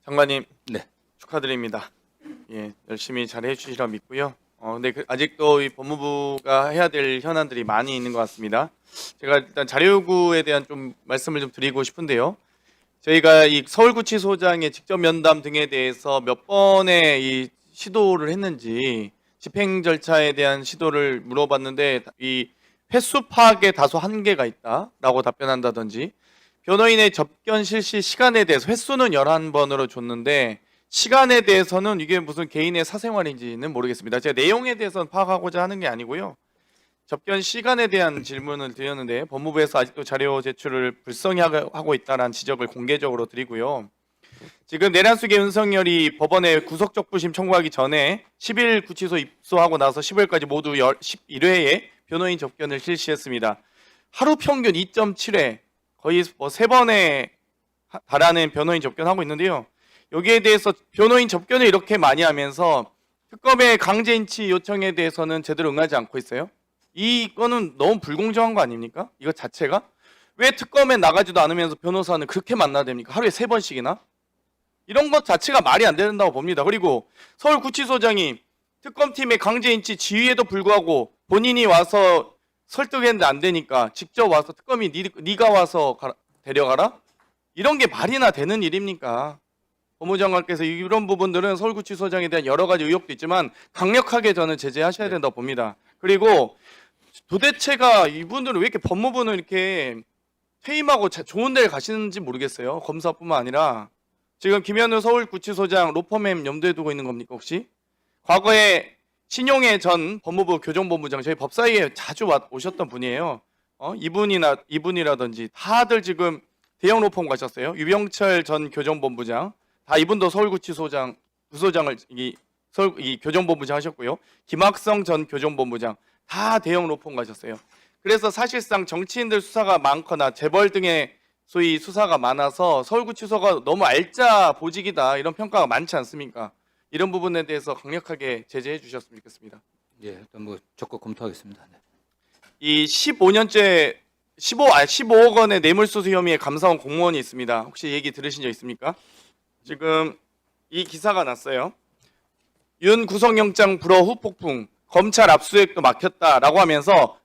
장관님 네. 축하드립니다. 예, 열심히 잘 해주시리라 믿고요. 근데 아직도 이 법무부가 해야 될 현안들이 많이 있는 것 같습니다. 제가 일단 자료 요구에 대한 좀 말씀을 좀 드리고 싶은데요. 저희가 이 서울구치소장의 직접 면담 등에 대해서 몇 번의 이 시도를 했는지 집행 절차에 대한 시도를 물어봤는데 이 횟수 파악에 다소 한계가 있다라고 답변한다든지 변호인의 접견 실시 시간에 대해서 횟수는 11번으로 줬는데 시간에 대해서는 이게 무슨 개인의 사생활인지는 모르겠습니다. 제가 내용에 대해서는 파악하고자 하는 게 아니고요. 접견 시간에 대한 질문을 드렸는데 법무부에서 아직도 자료 제출을 불성히 하고 있다는 지적을 공개적으로 드리고요. 지금 내란숙의 윤석열이 법원에 구속적부심 청구하기 전에 10일 구치소 입소하고 나서 15일까지 모두 11회의 변호인 접견을 실시했습니다. 하루 평균 2.7회 거의 뭐 3번에 달하는 변호인 접견하고 있는데요. 여기에 대해서 변호인 접견을 이렇게 많이 하면서 특검의 강제 인치 요청에 대해서는 제대로 응하지 않고 있어요. 이거는 너무 불공정한 거 아닙니까? 이거 자체가? 왜 특검에 나가지도 않으면서 변호사는 그렇게 만나야 됩니까? 하루에 3번씩이나? 이런 것 자체가 말이 안 된다고 봅니다. 그리고 서울구치소장이 특검팀의 강제 인치 지휘에도 불구하고 본인이 와서 설득했는데 안 되니까 직접 와서 특검이 네가 와서 데려가라? 이런 게 말이나 되는 일입니까? 법무장관께서 이런 부분들은 서울구치소장에 대한 여러 가지 의혹도 있지만 강력하게 저는 제재하셔야 된다고 봅니다. 그리고 도대체가 이분들은 왜 이렇게 법무부는 이렇게 퇴임하고 좋은 데를 가시는지 모르겠어요. 검사뿐만 아니라 지금 김현우 서울구치소장 로펌엠 염두에 두고 있는 겁니까 혹시? 과거에 신용회 전 법무부 교정본부장 저희 법사위에 자주 오셨던 분이에요. 이분이라든지 다들 지금 대형 로펌 가셨어요. 유병철 전 교정본부장 다 이분도 서울구치소장 부소장을 이 교정본부장 하셨고요. 김학성 전 교정본부장 다 대형 로펌 가셨어요. 그래서 사실상 정치인들 수사가 많거나 재벌 등의 소위 수사가 많아서 서울구치소가 너무 알짜 보직이다 이런 평가가 많지 않습니까? 이런 부분에 대해서 강력하게 제재해 주셨으면 좋겠습니다. 예, 일단 뭐 적극 검토하겠습니다. 네. 이 15년째 15억 원의 뇌물수수 혐의의 감사원 공무원이 있습니다. 혹시 얘기 들으신 적 있습니까? 지금 이 기사가 났어요. 윤 구속영장 불허 후 폭풍, 검찰 압수수색도 막혔다라고 하면서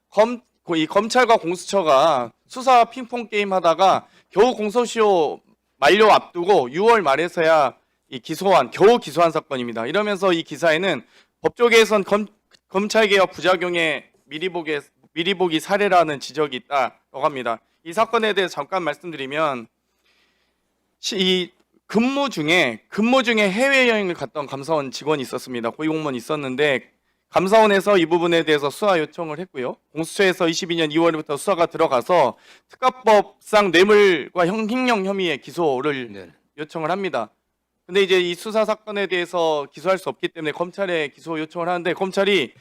이 검찰과 공수처가 수사 핑퐁 게임 하다가 겨우 공소시효 만료 앞두고 6월 말에서야 겨우 기소한 사건입니다. 이러면서 이 기사에는 법조계에선 검찰개혁 부작용의 미리 보기 사례라는 지적이 있다고 합니다. 이 사건에 대해서 잠깐 말씀드리면 이 근무 중에 해외여행을 갔던 감사원 직원이 있었습니다. 고위공무원이 있었는데 감사원에서 이 부분에 대해서 수사 요청을 했고요. 공수처에서 22년 2월부터 수사가 들어가서 특가법상 뇌물과 횡령 혐의의 기소를 요청을 합니다. 근데 이제 이 수사 사건에 대해서 기소할 수 없기 때문에 검찰에 기소 요청을 하는데 검찰이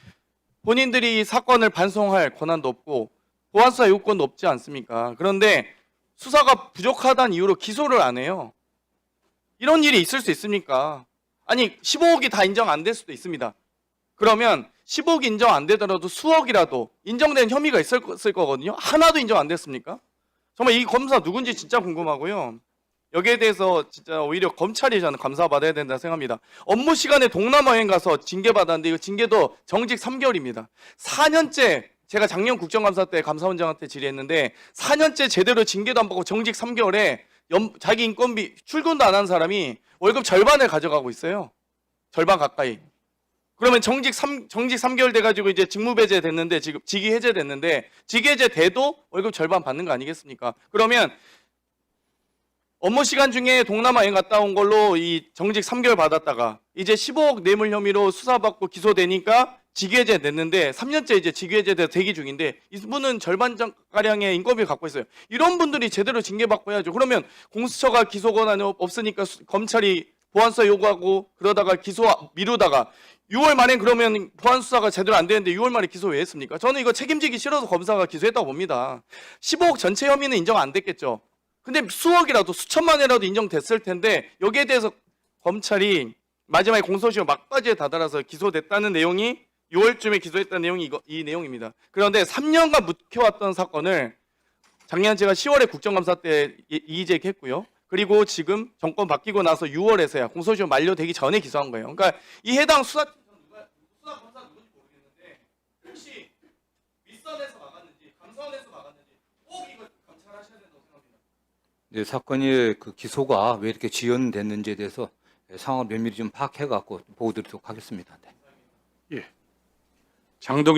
본인들이 사건을 반송할 권한도 없고 보안수사 요건도 없지 않습니까? 그런데 수사가 부족하다는 이유로 기소를 안 해요. 이런 일이 있을 수 있습니까? 아니 15억이 다 인정 안 될 수도 있습니다. 그러면 15억 인정 안 되더라도 수억이라도 인정된 혐의가 있을 거거든요. 하나도 인정 안 됐습니까? 정말 이 검사 누군지 진짜 궁금하고요. 여기에 대해서 진짜 오히려 검찰이 저는 감사받아야 된다 생각합니다. 업무 시간에 동남아 여행 가서 징계받았는데 이거 징계도 정직 3개월입니다. 4년째 제가 작년 국정감사 때 감사원장한테 질의했는데 4년째 제대로 징계도 안 받고 정직 3개월에 자기 인건비 출근도 안 한 사람이 월급 절반을 가져가고 있어요. 절반 가까이. 그러면 정직 3개월 돼가지고 이제 직무배제 됐는데 지금 직위 해제 됐는데 직위 해제 돼도 월급 절반 받는 거 아니겠습니까? 그러면 업무 시간 중에 동남아 여행 갔다 온 걸로 이 정직 3개월 받았다가 이제 15억 뇌물 혐의로 수사받고 기소되니까 직위해제 됐는데 3년째 이제 직위해제돼서 대기 중인데 이분은 절반가량의 인건비를 갖고 있어요. 이런 분들이 제대로 징계받고 해야죠. 그러면 공수처가 기소 권한이 없으니까 검찰이 보안수사 요구하고 그러다가 기소 미루다가 6월 말에 그러면 보안수사가 제대로 안 되는데 6월 말에 기소 왜 했습니까? 저는 이거 책임지기 싫어서 검사가 기소했다고 봅니다. 15억 전체 혐의는 인정 안 됐겠죠. 근데 수억이라도 수천만이라도 인정됐을 텐데 여기에 대해서 검찰이 마지막에 공소시효 막바지에 다다라서 기소됐다는 내용이 6월쯤에 기소했다는 내용이 이 내용입니다. 그런데 3년간 묵혀왔던 사건을 작년 제가 10월에 국정감사 때 이의제기했고요. 그리고 지금 정권 바뀌고 나서 6월에서야 공소시효 만료되기 전에 기소한 거예요. 그러니까 이 해당 수사검사 누군지 모르겠는데 혹시 윗선에서 막았는지 감사원에서 막았는지 꼭 이거 감찰하셔야 된다고 생각합니다. 네, 사건이 그 기소가 왜 이렇게 지연됐는지에 대해서 상황을 면밀히 좀 파악해 갖고 보고 드리도록 하겠습니다. 네. 장동혁